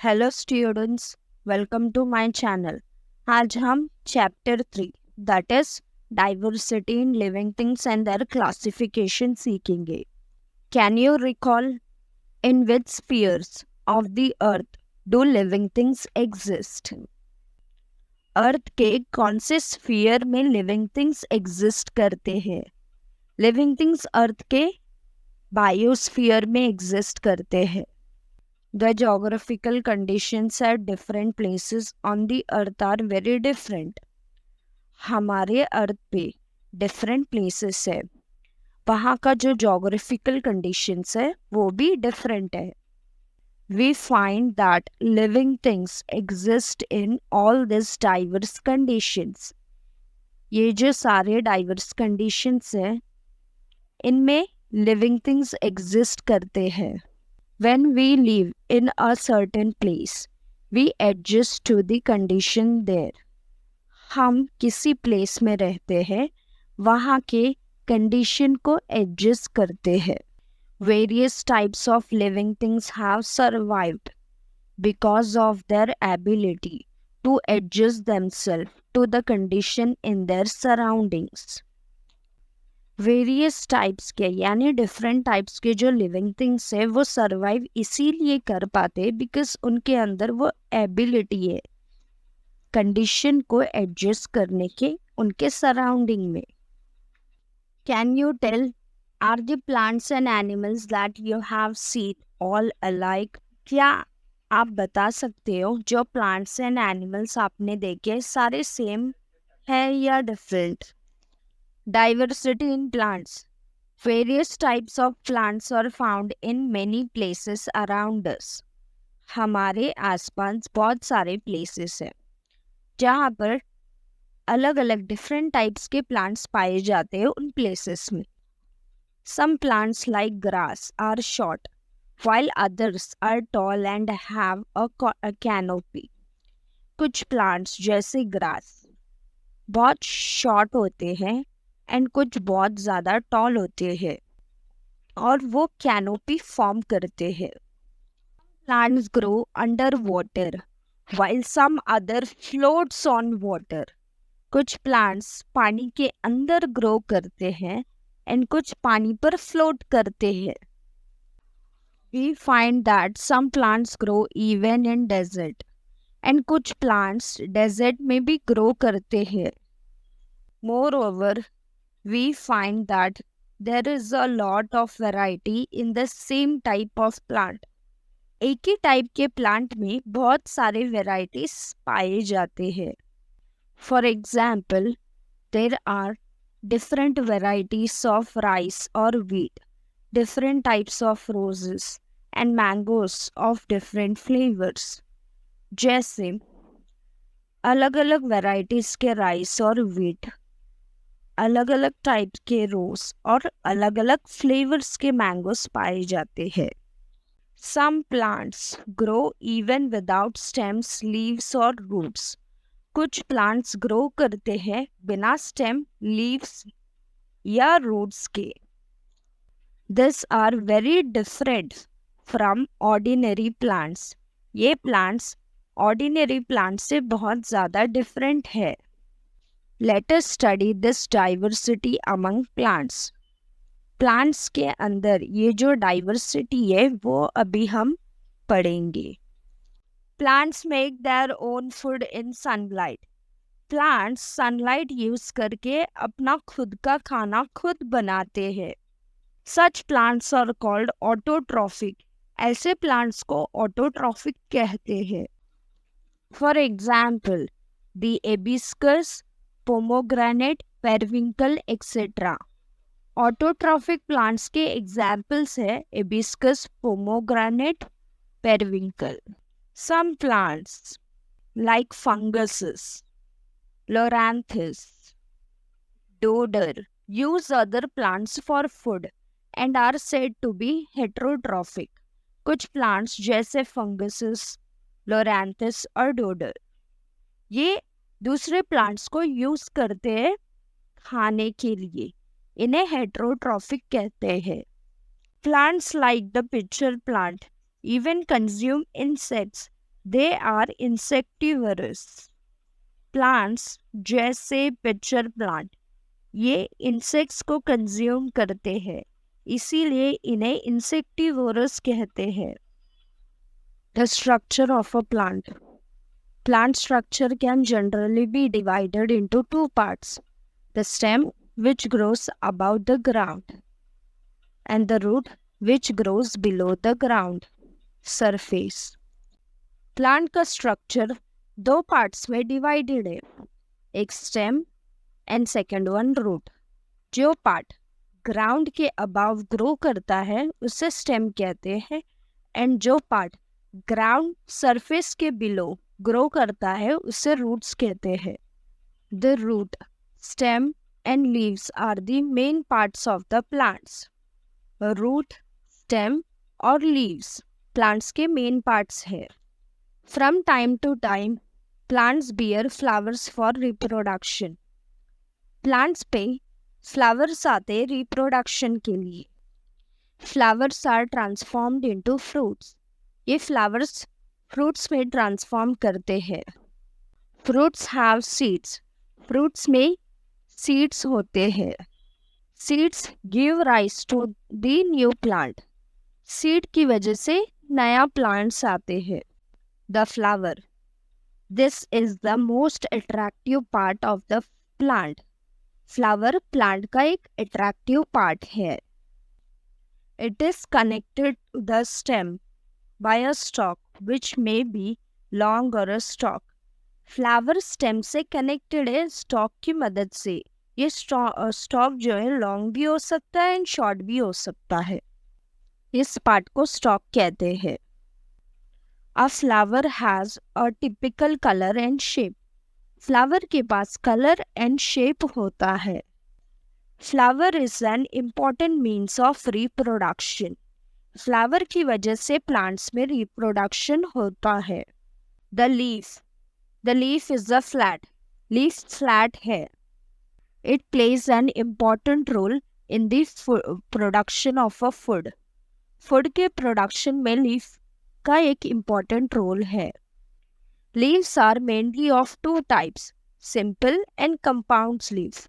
Hello students, welcome to my channel. आज हम chapter 3 that is diversity in living things and their classification सीखेंगे। Can you recall in which spheres of the earth do living things exist? Earth के कौन से sphere में living things exist करते हैं? Living things अर्थ के बायोस्फीयर में exist करते हैं। The geographical conditions at different places on the earth are very different. हमारे अर्थ पे डिफरेंट प्लेसेस है, वहाँ का जो geographical conditions है वो भी डिफरेंट है। We find that living things exist in all these diverse conditions. ये जो सारे diverse conditions हैं, इनमें living things exist करते हैं। When we live in a certain place, we adjust to the condition there. हम किसी प्लेस में रहते हैं, वहाँ के कंडीशन को एडजस्ट करते हैं। Various types of living things have survived because of their ability to adjust themselves to the condition in their surroundings. Various types के यानी डिफरेंट टाइप्स के जो लिविंग थिंग्स है वो सरवाइव इसीलिए कर पाते बिकॉज उनके अंदर वो एबिलिटी है कंडीशन को एडजस्ट करने के उनके सराउंडिंग में। Can you tell are the plants and animals that you have seen all alike? क्या आप बता सकते हो जो प्लांट्स एंड एनिमल्स आपने देखे सारे सेम है या different? Diversity in plants. Various types of plants are found in many places around us. हमारे आसपास बहुत सारे places हैं जहाँ पर अलग अलग different types के plants पाए जाते हैं उन places में। Some plants like grass are short, while others are tall and have a canopy. कुछ plants जैसे grass बहुत short होते हैं एंड कुछ बहुत ज़्यादा टॉल होते हैं और वो कैनोपी फॉर्म करते हैं। Plants grow under water while some other floats on water. कुछ प्लांट्स पानी के अंदर ग्रो करते हैं एंड कुछ पानी पर फ्लोट करते हैं। We find that some plants grow even in desert and कुछ प्लांट्स डेजर्ट में भी ग्रो करते हैं। Moreover, we find that there is a lot of variety in the same type of plant. एक ही टाइप के plant में बहुत सारे वेराइटीज पाए जाते हैं। For example, there are different varieties of rice और wheat, different types of roses and mangoes of different flavours. जैसे अलग अलग वेराइटीज के राइस और व्हीट, अलग अलग टाइप के रोज और अलग अलग फ्लेवर्स के मैंगोस पाए जाते हैं। Some plants grow even without stems, leaves और रूट्स। कुछ प्लांट्स ग्रो करते हैं बिना स्टेम, लीव्स या रूट्स के। This are very different from ordinary plants. ये प्लांट्स ऑर्डिनरी प्लांट्स से बहुत ज़्यादा डिफरेंट है। Let us study this diversity among plants. Plants के अंदर ये जो diversity है वो अभी हम पढ़ेंगे। Plants make their own food in sunlight. Plants sunlight use करके अपना खुद का खाना खुद बनाते हैं। Such plants are called autotrophic. ऐसे plants को autotrophic कहते हैं। For example, the hibiscus, pomegranate, periwinkle etcetera. Autotrophic plants के एग्जाम्पल्स है hibiscus, pomegranate, periwinkle. Some plants like funguses, loranthus, dodder use other plants for food and are said to be heterotrophic. कुछ plants जैसे funguses, loranthus और dodder ये दूसरे plants को use करते हैं खाने के लिए, इन्हें हेटेरोट्रॉफिक कहते हैं। Plants like the pitcher plant even consume insects they are insectivorous plants जैसे पिक्चर प्लांट ये इंसेक्ट्स को कंज्यूम करते हैं, इसीलिए इन्हें इंसेक्टिवोरस कहते हैं। The structure of a plant Plant structure can generally be divided into two parts: the stem, which grows above the ground, and the root, which grows below the ground surface. Plant का structure दो parts में divided है, एक stem and second one root. जो part ground के above grow करता है उसे stem कहते हैं, and जो part ground surface के below ग्रो करता है उसे रूट्स कहते हैं। The root, stem and leaves are the main parts of the plants. Root, stem और लीव्स प्लांट्स के मेन पार्ट्स हैं। From time to time plants bear flowers for reproduction. Plants पे flowers आते रिप्रोडक्शन के लिए। Flowers are transformed into fruits. ये flowers fruits में transform करते हैं। Fruits have seeds. फ्रूट्स में सीड्स होते हैं। Seeds give rise to the new plant. Seed की वजह से नया प्लांट्स आते हैं। The flower, this is the most attractive part of the plant. Flower plant का एक अट्रैक्टिव पार्ट है। It is connected to the stem by a stalk which may be long or a stalk. Flower stem से connected है stock की मदद से। ये stock जो है लॉन्ग भी हो सकता है एंड शॉर्ट भी हो सकता है। इस पार्ट को स्टॉक कहते हैं। A flower has a typical colour and shape. Flower के पास कलर एंड शेप होता है। Flower is an important means of reproduction. Flower की वजह से प्लांट्स में रिप्रोडक्शन होता है। The leaf is a flat. Leaf flat है। It plays an important role in the production of a food. Food के प्रोडक्शन में लीफ का एक इम्पॉर्टेंट रोल है। Leaves are mainly of two types, simple and compound leaves.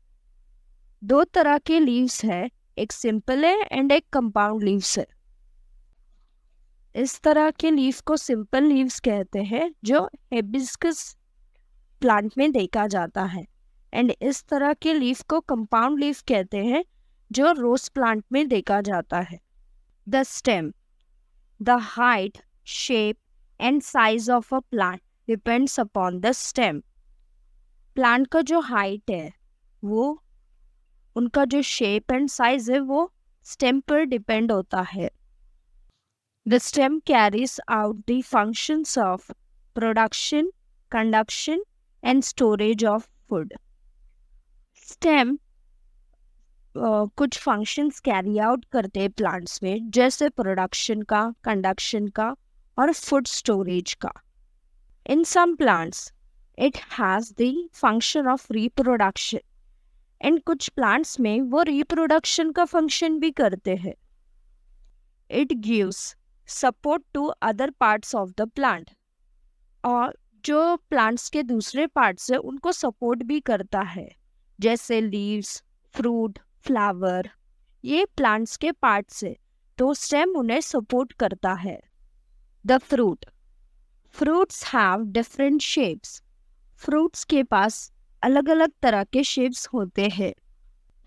दो तरह के leaves है, एक सिंपल है एंड एक कंपाउंड लीव्स है। इस तरह के लीफ को सिंपल लीव्स कहते हैं जो हिबिस्कस प्लांट में देखा जाता है, एंड इस तरह के लीफ को कंपाउंड लीफ कहते हैं जो रोज प्लांट में देखा जाता है। The stem, the height, shape and size of a plant depends upon the stem. Plant का जो हाइट है वो, उनका जो शेप एंड साइज है वो स्टेम पर डिपेंड होता है। The stem carries out the functions of production, conduction, and storage of food. Stem कुछ functions carry out करते हैं plants में, जैसे production का, conduction का और food storage का. In some plants, it has the function of reproduction. And कुछ plants में वो reproduction का function भी करते हैं. It gives support to other parts of the plant. और जो प्लांट्स के दूसरे पार्ट्स है उनको सपोर्ट भी करता है, जैसे लीव्स, फ्रूट, फ्लावर, ये प्लांट्स के पार्ट्स है तो स्टेम उन्हें सपोर्ट करता है। The fruit, fruits have different shapes. Fruits के पास अलग अलग तरह के शेप्स होते हैं।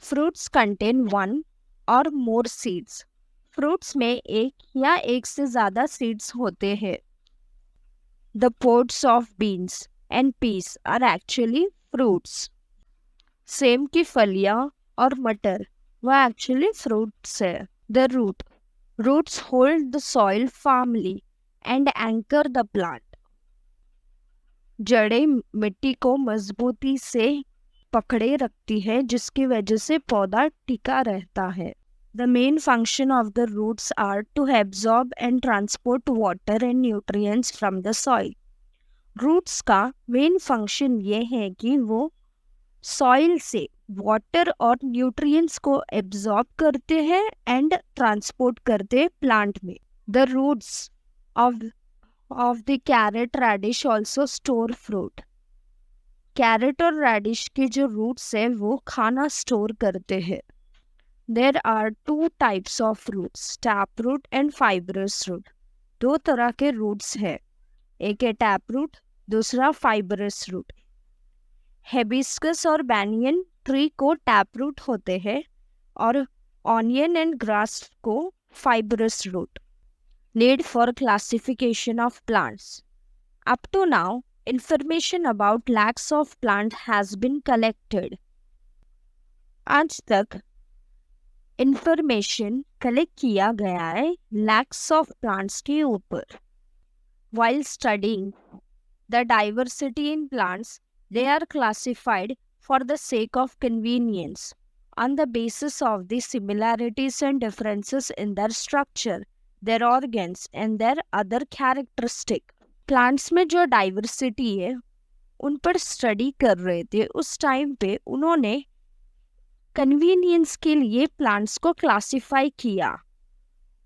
फ्रूट्स कंटेन वन और मोर सीड्स। फ्रूट्स में एक या एक से ज़्यादा सीड्स होते हैं। The pods of beans and peas are actually fruits. सेम की फलियाँ और मटर वह एक्चुअली फ्रूट्स है। The roots hold the soil firmly and anchor the plant. जड़ें मिट्टी को मजबूती से पकड़े रखती है जिसकी वजह से पौधा टिका रहता है। The main function of the roots are to absorb and transport water and nutrients from the soil. Roots का main function ये है कि वो soil से water और nutrients को absorb करते हैं and transport करते plant में. The roots of the carrot radish also store fruit. Carrot और रेडिश के जो रूट्स है वो खाना स्टोर करते हैं. There are two types of roots, tap root and fibrous root. दो तरह के रूट्स है, एक है टैप रूट, दूसरा फाइबरस रूट. हिबिस्कस और बैनियन ट्री को टैप रूट होते हैं और ऑनियन एंड ग्रास को fibrous root. Need for classification of plants. Up to now information about lakhs of plant has been collected. आज तक information collect किया गया है lakhs of plants के ऊपर. While studying the diversity in plants, they are classified for the sake of convenience on the basis of the similarities and differences in their structure, their organs and their other characteristics. Plants में जो diversity है उन पर study कर रहे थे. उस time पे उन्होंने कन्वीनियंस के लिए प्लांट्स को क्लासिफाई किया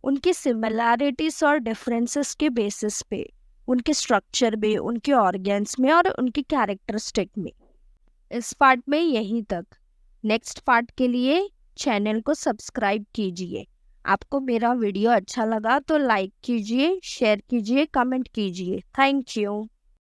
उनकी सिमिलैरिटीज और डिफरेंसेस के बेसिस पे, उनके स्ट्रक्चर में, उनके ऑर्गन्स में और उनके कैरेक्टरिस्टिक में. इस पार्ट में यहीं तक. नेक्स्ट पार्ट के लिए चैनल को सब्सक्राइब कीजिए. आपको मेरा वीडियो अच्छा लगा तो लाइक कीजिए, शेयर कीजिए, कमेंट कीजिए. Thank you.